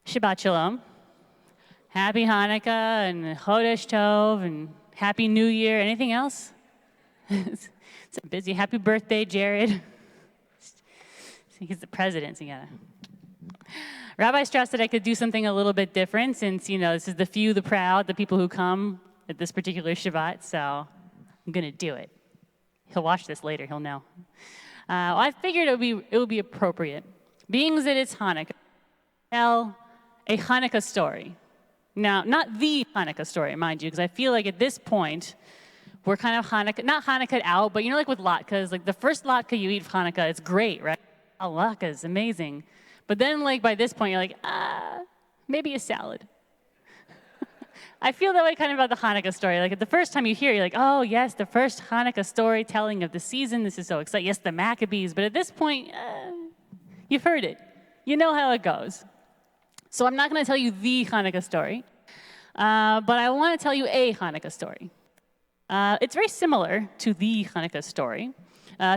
Shabbat Shalom. Happy Hanukkah and Chodesh Tov and Happy New Year. Anything else? It's busy. Happy birthday, Jared. He's the president, so you gotta. Rabbi stressed that I could do something a little bit different since, this is the few, the proud, the people who come at this particular Shabbat, so I'm going to do it. He'll watch this later. He'll know. I figured it would be appropriate, being that it's Hanukkah, tell a Hanukkah story. Now, not the Hanukkah story, mind you, because I feel like at this point, we're kind of not Hanukkah out, but like with latkes, like the first latke you eat for Hanukkah, it's great, right? Oh, latke is amazing. But then, by this point, you're like, maybe a salad. I feel that way kind of about the Hanukkah story. Like, at the first time you hear it, you're like, oh, yes, the first Hanukkah storytelling of the season. This is so exciting. Yes, the Maccabees. But at this point, you've heard it. You know how it goes. So I'm not going to tell you the Hanukkah story, but I want to tell you a Hanukkah story. It's very similar to the Chanukah story.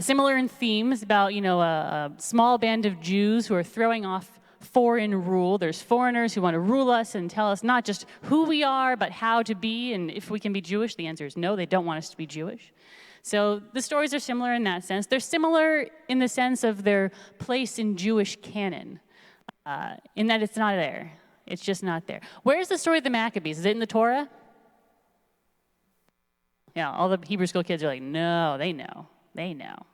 Similar in themes about, a small band of Jews who are throwing off foreign rule. There's foreigners who want to rule us and tell us not just who we are, but how to be, and if we can be Jewish. The answer is no, they don't want us to be Jewish. So the stories are similar in that sense. They're similar in the sense of their place in Jewish canon, in that it's not there. It's just not there. Where's the story of the Maccabees? Is it in the Torah? Yeah, all the Hebrew school kids are like, no, they know. They know.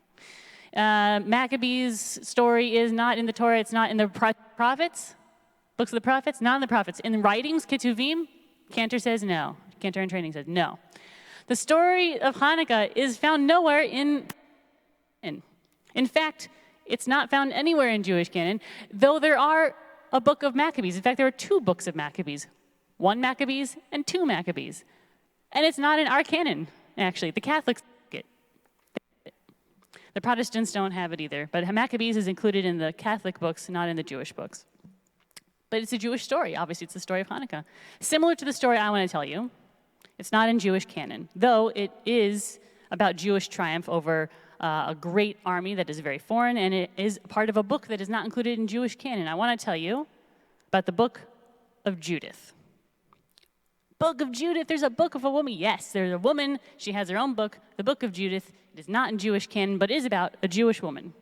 Maccabees' story is not in the Torah. It's not in the prophets, books of the prophets, not in the prophets. In the writings, Ketuvim, Cantor says no. Cantor in Training says no. The story of Hanukkah is found nowhere in fact, it's not found anywhere in Jewish canon, though there are a book of Maccabees. In fact, there are two books of Maccabees, one Maccabees and two Maccabees. And it's not in our canon, actually. The Catholics get it. The Protestants don't have it either. But Maccabees is included in the Catholic books, not in the Jewish books. But it's a Jewish story. Obviously, it's the story of Hanukkah. Similar to the story I want to tell you, it's not in Jewish canon, though it is about Jewish triumph over a great army that is very foreign, and it is part of a book that is not included in Jewish canon. I want to tell you about the book of Judith. Book of Judith, there's a book of a woman. Yes, there's a woman. She has her own book, the book of Judith. It is not in Jewish canon, but is about a Jewish woman.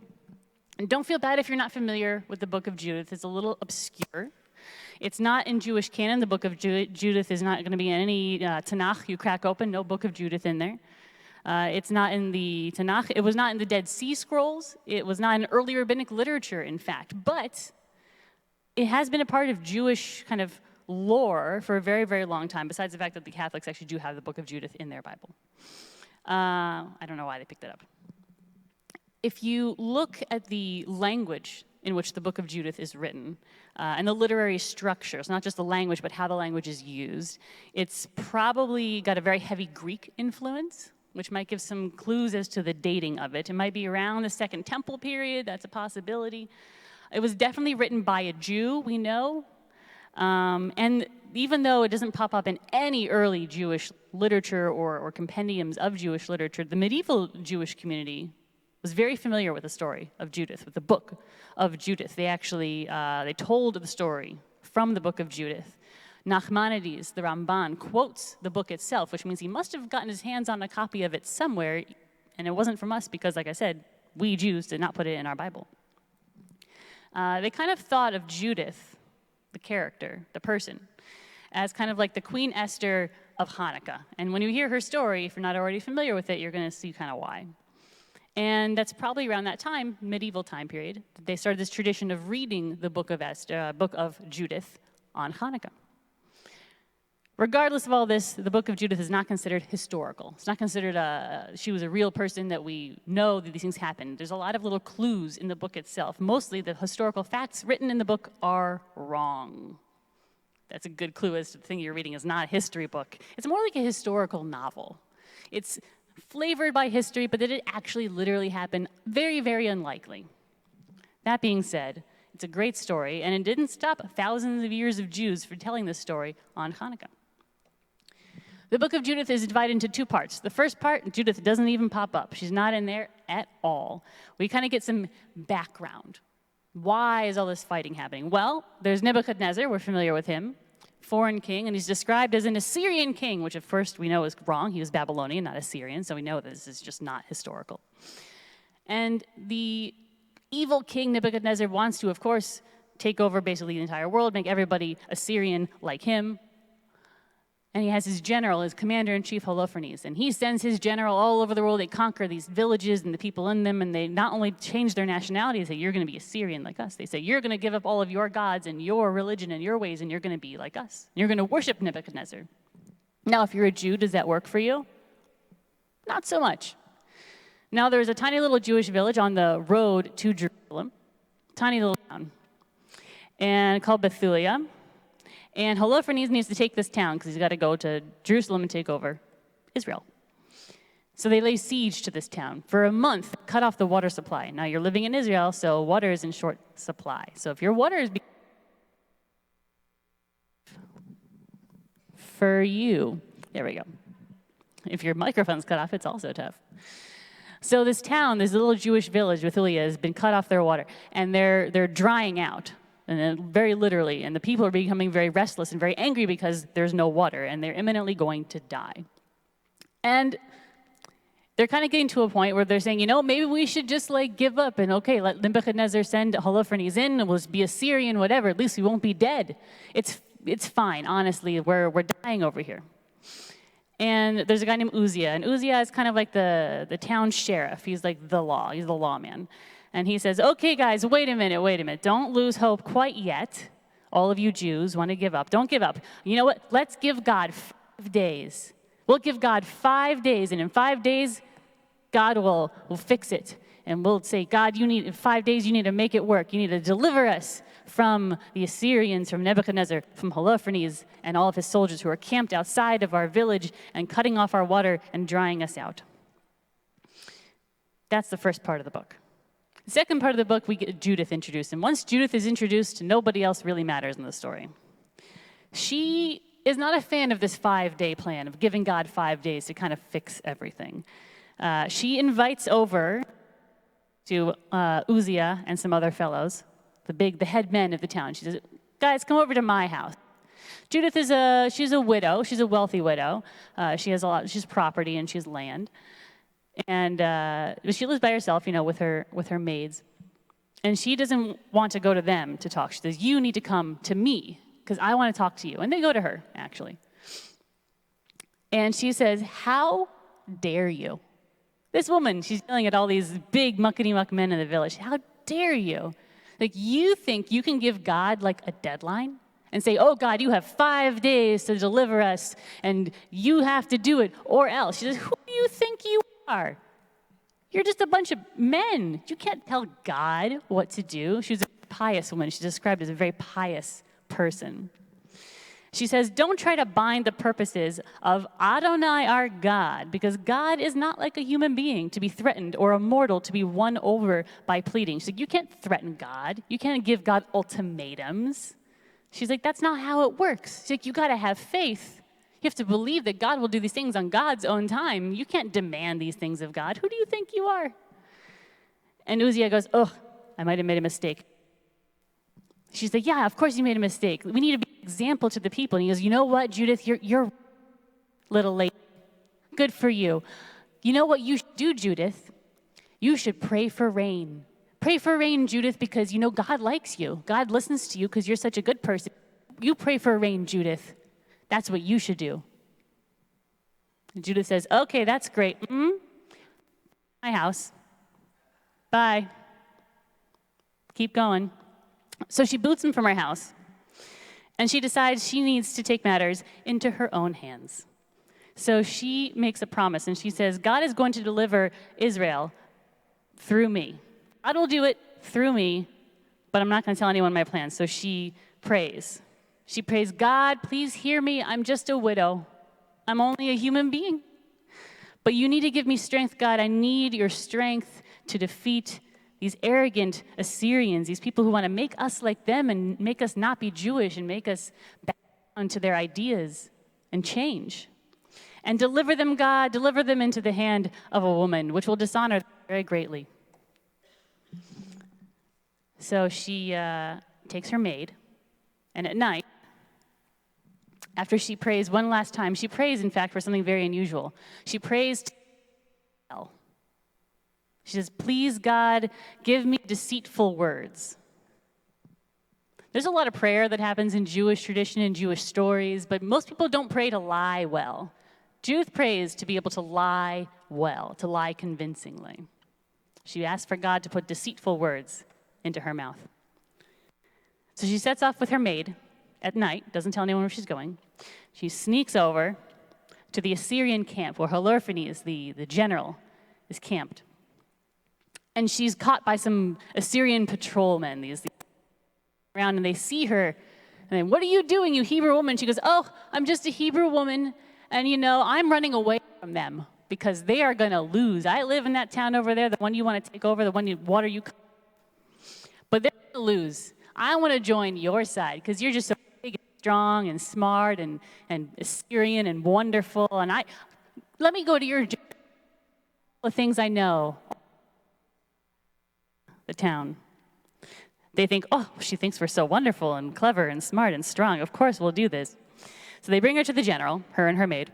And don't feel bad if you're not familiar with the book of Judith. It's a little obscure. It's not in Jewish canon. The book of Judith is not going to be in any Tanakh you crack open. No book of Judith in there. It's not in the Tanakh. It was not in the Dead Sea Scrolls. It was not in early rabbinic literature, in fact. But it has been a part of Jewish kind of lore for a very, very long time, besides the fact that the Catholics actually do have the book of Judith in their Bible. I don't know why they picked it up. If you look at the language in which the book of Judith is written, and the literary structure, it's not just the language, but how the language is used, it's probably got a very heavy Greek influence, which might give some clues as to the dating of it. It might be around the Second Temple period. That's a possibility. It was definitely written by a Jew, we know. And even though it doesn't pop up in any early Jewish literature or compendiums of Jewish literature, the medieval Jewish community was very familiar with the story of Judith, with the book of Judith. They actually, they told the story from the book of Judith. Nachmanides, the Ramban, quotes the book itself, which means he must have gotten his hands on a copy of it somewhere, and it wasn't from us because, like I said, we Jews did not put it in our Bible. They kind of thought of Judith, the character, the person, as kind of like the Queen Esther of Hanukkah. And when you hear her story, if you're not already familiar with it, you're going to see kind of why. And that's probably around that time, medieval time period, they started this tradition of reading the book of Esther, book of Judith on Hanukkah. Regardless of all this, the book of Judith is not considered historical. It's not considered she was a real person that we know that these things happened. There's a lot of little clues in the book itself. Mostly the historical facts written in the book are wrong. That's a good clue as to the thing you're reading is not a history book. It's more like a historical novel. It's flavored by history, but did it actually literally happen? Very, very unlikely. That being said, it's a great story, and it didn't stop thousands of years of Jews from telling this story on Hanukkah. The book of Judith is divided into two parts. The first part, Judith doesn't even pop up. She's not in there at all. We kind of get some background Why is all this fighting happening? Well, there's Nebuchadnezzar, we're familiar with him, foreign king, and he's described as an Assyrian king, which at first we know is wrong. He was Babylonian, not Assyrian, so we know this is just not historical. And the evil king Nebuchadnezzar wants to, of course, take over basically the entire world, make everybody Assyrian like him. And he has his general, his commander-in-chief, Holofernes. And he sends his general all over the world. They conquer these villages and the people in them, and they not only change their nationality, they say, you're going to be Assyrian like us. They say, you're going to give up all of your gods and your religion and your ways, and you're going to be like us. You're going to worship Nebuchadnezzar. Now, if you're a Jew, does that work for you? Not so much. Now, there's a tiny little Jewish village on the road to Jerusalem, tiny little town, and called Bethulia. And Holofernes needs to take this town because he's got to go to Jerusalem and take over Israel. So they lay siege to this town. For a month, cut off the water supply. Now you're living in Israel, so water is in short supply. So if your water is for you, there we go. If your microphone's cut off, it's also tough. So this town, this little Jewish village, Bethulia, has been cut off their water, and they're drying out. And then very literally, and the people are becoming very restless and very angry because there's no water, and they're imminently going to die. And they're kind of getting to a point where they're saying, maybe we should just give up and let Nebuchadnezzar send Holofernes in, and we'll be Assyrian, whatever. At least we won't be dead. It's fine, honestly. We're dying over here. And there's a guy named Uzziah, and Uzziah is kind of like the town sheriff. He's like the law. He's the lawman. And he says, okay, guys, wait a minute. Don't lose hope quite yet. All of you Jews want to give up. Don't give up. You know what? Let's give God 5 days. We'll give God 5 days, and in 5 days, God will fix it. And we'll say, God, in 5 days, you need to make it work. You need to deliver us from the Assyrians, from Nebuchadnezzar, from Holofernes, and all of his soldiers who are camped outside of our village and cutting off our water and drying us out. That's the first part of the book. The second part of the book, we get Judith introduced. And once Judith is introduced, nobody else really matters in the story. She is not a fan of this 5-day plan of giving God 5 days to kind of fix everything. She invites over to Uzziah and some other fellows, the head men of the town. She says, guys, come over to my house. Judith she's a widow. She's a wealthy widow. She's property and she has land. And she lives by herself, with her maids. And she doesn't want to go to them to talk. She says, you need to come to me, because I want to talk to you. And they go to her, actually. And she says, how dare you? This woman, she's yelling at all these big muckety-muck men in the village. How dare you? You think you can give God, a deadline? And say, oh, God, you have 5 days to deliver us, and you have to do it, or else. She says, who do you think you are? You're just a bunch of men. You can't tell God what to do. She was a pious woman. She's described as a very pious person. She says, don't try to bind the purposes of Adonai, our God, because God is not like a human being to be threatened or a mortal to be won over by pleading. She's like, you can't threaten God. You can't give God ultimatums. She's like, that's not how it works. She's like, you got to have faith. You have to believe that God will do these things on God's own time. You can't demand these things of God. Who do you think you are? And Uzziah goes, oh, I might have made a mistake. She's like, yeah, of course you made a mistake. We need to be an example to the people. And he goes, you know what, Judith, you're little late. Good for you. You know what you should do, Judith? You should pray for rain. Pray for rain, Judith, because God likes you. God listens to you because you're such a good person. You pray for rain, Judith. That's what you should do. And Judith says, okay, that's great. My house. Bye. Keep going. So she boots him from her house, and she decides she needs to take matters into her own hands. So she makes a promise, and she says, God is going to deliver Israel through me. God will do it through me, but I'm not going to tell anyone my plans. So she prays. She prays, God, please hear me. I'm just a widow. I'm only a human being. But you need to give me strength, God. I need your strength to defeat these arrogant Assyrians, these people who want to make us like them and make us not be Jewish and make us back down to their ideas and change. And deliver them, God, deliver them into the hand of a woman, which will dishonor them very greatly. So she takes her maid, and at night, after she prays one last time, she prays, in fact, for something very unusual. She prays to hell. She says, please, God, give me deceitful words. There's a lot of prayer that happens in Jewish tradition and Jewish stories, but most people don't pray to lie well. Judith prays to be able to lie well, to lie convincingly. She asks for God to put deceitful words into her mouth. So she sets off with her maid at night, doesn't tell anyone where she's going. She sneaks over to the Assyrian camp where Holofernes, the general, is camped. And she's caught by some Assyrian patrolmen, these around, and they see her, and they, what are you doing, you Hebrew woman? She goes, oh, I'm just a Hebrew woman, and I'm running away from them because they are going to lose. I live in that town over there, the one you want to take over, the one water you, but they're going to lose. I want to join your side because you're just so big and strong and smart and Assyrian and wonderful, and let me go to your the things I know. The town. They think, oh, she thinks we're so wonderful and clever and smart and strong. Of course we'll do this. So they bring her to the general, her and her maid.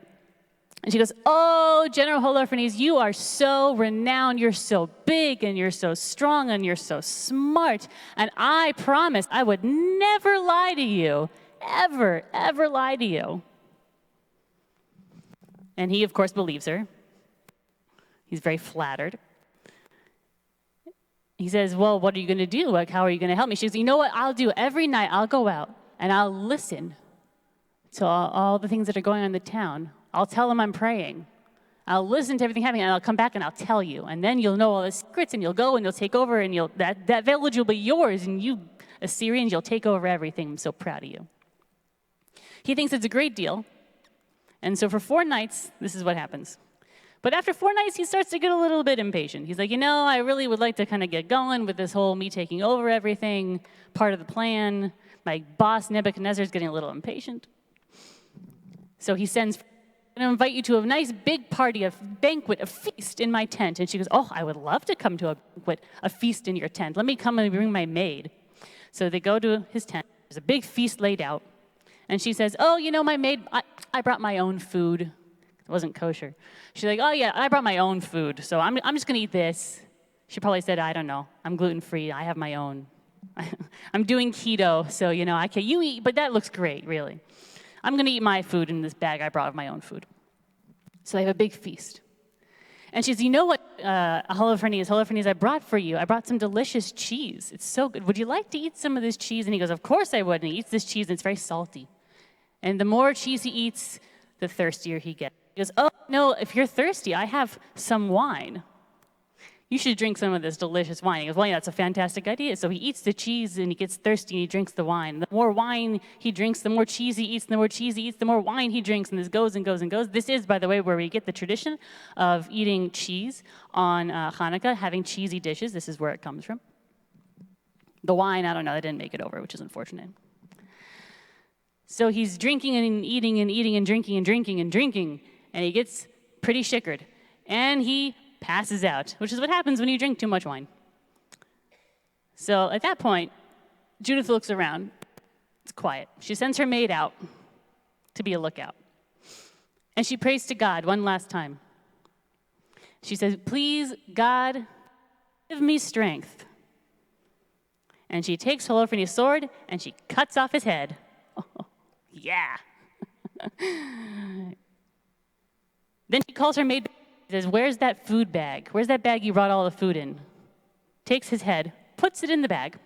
And she goes, oh, General Holofernes, you are so renowned. You're so big and you're so strong and you're so smart. And I promise I would never lie to you, ever, ever lie to you. And he, of course, believes her. He's very flattered. He says, well, what are you going to do? Like, how are you going to help me? She goes, you know what I'll do? Every night I'll go out and I'll listen to all the things that are going on in the town. I'll tell them I'm praying. I'll listen to everything happening and I'll come back and I'll tell you. And then you'll know all the secrets and you'll go and you'll take over and that village will be yours. And you Assyrians, you'll take over everything. I'm so proud of you. He thinks it's a great deal. And so for 4 nights, this is what happens. But after 4 nights, he starts to get a little bit impatient. He's like, I really would like to kind of get going with this whole me taking over everything, part of the plan. My boss, Nebuchadnezzar, is getting a little impatient. So he sends, I'm going to invite you to a nice big party, a banquet, a feast in my tent. And she goes, oh, I would love to come to a banquet, a feast in your tent. Let me come and bring my maid. So they go to his tent. There's a big feast laid out. And she says, oh, my maid, I brought my own food. It wasn't kosher. She's like, oh, yeah, I brought my own food, so I'm just going to eat this. She probably said, I don't know. I'm gluten-free. I have my own. I'm doing keto, so, I can't. You eat, but that looks great, really. I'm going to eat my food in this bag I brought of my own food. So they have a big feast. And she says, you know what, Holofernes, I brought for you. I brought some delicious cheese. It's so good. Would you like to eat some of this cheese? And he goes, of course I would. And he eats this cheese, and it's very salty. And the more cheese he eats, the thirstier he gets. He goes, oh, no, if you're thirsty, I have some wine. You should drink some of this delicious wine. He goes, well, yeah, that's a fantastic idea. So he eats the cheese, and he gets thirsty, and he drinks the wine. The more wine he drinks, the more cheese he eats, and the more cheese he eats, the more wine he drinks, and this goes and goes and goes. This is, by the way, where we get the tradition of eating cheese on Chanukah, having cheesy dishes. This is where it comes from. The wine, I don't know, I didn't make it over, which is unfortunate. So he's drinking and eating and eating and drinking and drinking and drinking, and he gets pretty shickered. And he passes out, which is what happens when you drink too much wine. So at that point, Judith looks around. It's quiet. She sends her maid out to be a lookout. And she prays to God one last time. She says, please, God, give me strength. And she takes Holofernes' sword, and she cuts off his head. Oh, yeah. Then she calls her maid. She says, where's that food bag? Where's that bag you brought all the food in? Takes his head, puts it in the bag.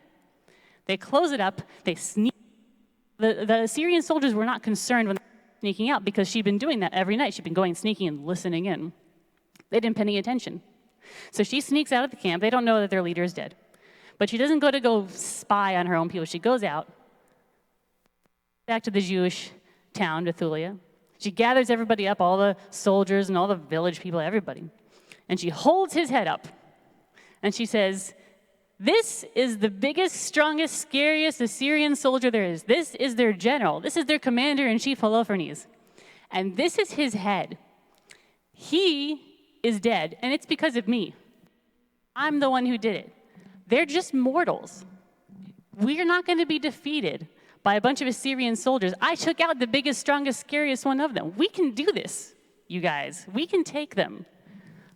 They close it up. They sneak. The Assyrian soldiers were not concerned when they were sneaking out because she'd been doing that every night. She'd been going sneaking and listening in. They didn't pay any attention. So she sneaks out of the camp. They don't know that their leader is dead. But she doesn't go spy on her own people. She goes out back to the Jewish town, Bethulia. She gathers everybody up, all the soldiers and all the village people, everybody. And she holds his head up. And she says, this is the biggest, strongest, scariest Assyrian soldier there is. This is their general. This is their commander-in-chief, Holofernes. And this is his head. He is dead, and it's because of me. I'm the one who did it. They're just mortals. We're not going to be defeated by a bunch of Assyrian soldiers. I took out the biggest, strongest, scariest one of them. We can do this, you guys. We can take them.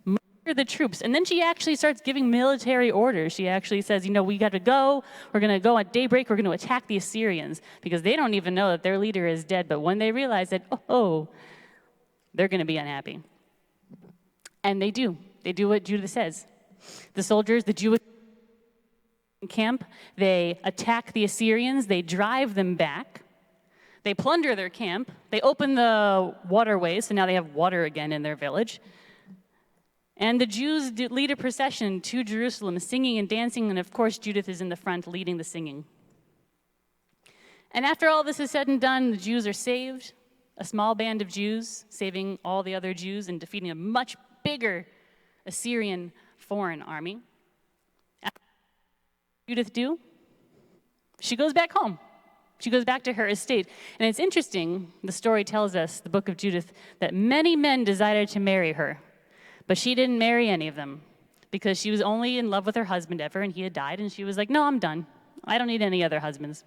Murder the troops. And then she actually starts giving military orders. She actually says, we got to go. We're going to go at daybreak. We're going to attack the Assyrians because they don't even know that their leader is dead. But when they realize that, they're going to be unhappy. And they do. They do what Judith says. The soldiers, the Jewish camp, they attack the Assyrians, they drive them back, they plunder their camp, they open the waterways, so now they have water again in their village. And the Jews lead a procession to Jerusalem, singing and dancing, and of course Judith is in the front leading the singing. And after all this is said and done, the Jews are saved, a small band of Jews saving all the other Jews and defeating a much bigger Assyrian foreign army. Judith do? She goes back home. She goes back to her estate. And it's interesting, the story tells us, the book of Judith, that many men desired to marry her, but she didn't marry any of them because she was only in love with her husband ever, and he had died, and she was like, no, I'm done. I don't need any other husbands.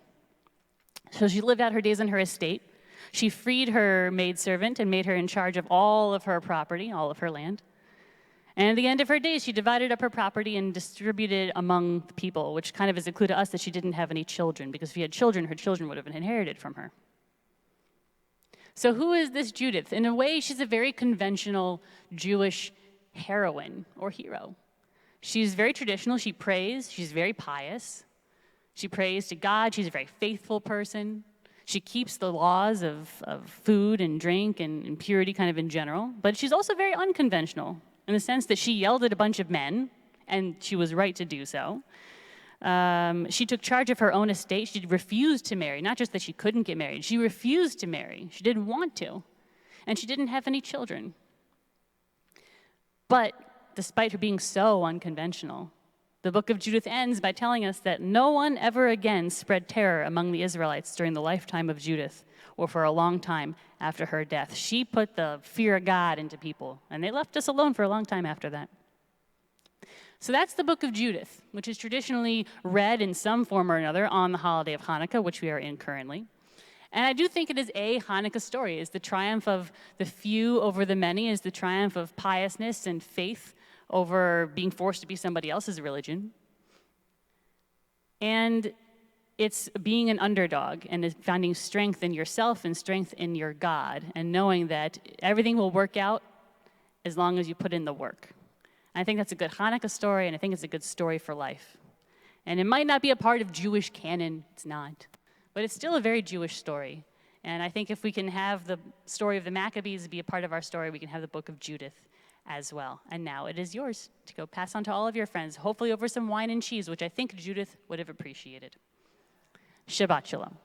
So she lived out her days on her estate. She freed her maidservant and made her in charge of all of her property, all of her land. And at the end of her days, she divided up her property and distributed it among the people, which kind of is a clue to us that she didn't have any children, because if she had children, her children would have been inherited from her. So who is this Judith? In a way, she's a very conventional Jewish heroine or hero. She's very traditional. She prays. She's very pious. She prays to God. She's a very faithful person. She keeps the laws of food and drink and purity kind of in general. But she's also very unconventional, in the sense that she yelled at a bunch of men, and she was right to do so. She took charge of her own estate. She refused to marry. Not just that she couldn't get married. She refused to marry. She didn't want to. And she didn't have any children. But despite her being so unconventional, the book of Judith ends by telling us that no one ever again spread terror among the Israelites during the lifetime of Judith, or for a long time after her death. She put the fear of God into people, and they left us alone for a long time after that. So that's the book of Judith, which is traditionally read in some form or another on the holiday of Chanukah, which we are in currently. And I do think it is a Hanukkah story. It's the triumph of the few over the many, is the triumph of piousness and faith over being forced to be somebody else's religion. And it's being an underdog and finding strength in yourself and strength in your God, and knowing that everything will work out as long as you put in the work. And I think that's a good Hanukkah story, and I think it's a good story for life. And it might not be a part of Jewish canon, it's not, but it's still a very Jewish story. And I think if we can have the story of the Maccabees be a part of our story, we can have the book of Judith as well. And now it is yours to go pass on to all of your friends, hopefully over some wine and cheese, which I think Judith would have appreciated. Shabbat Shalom.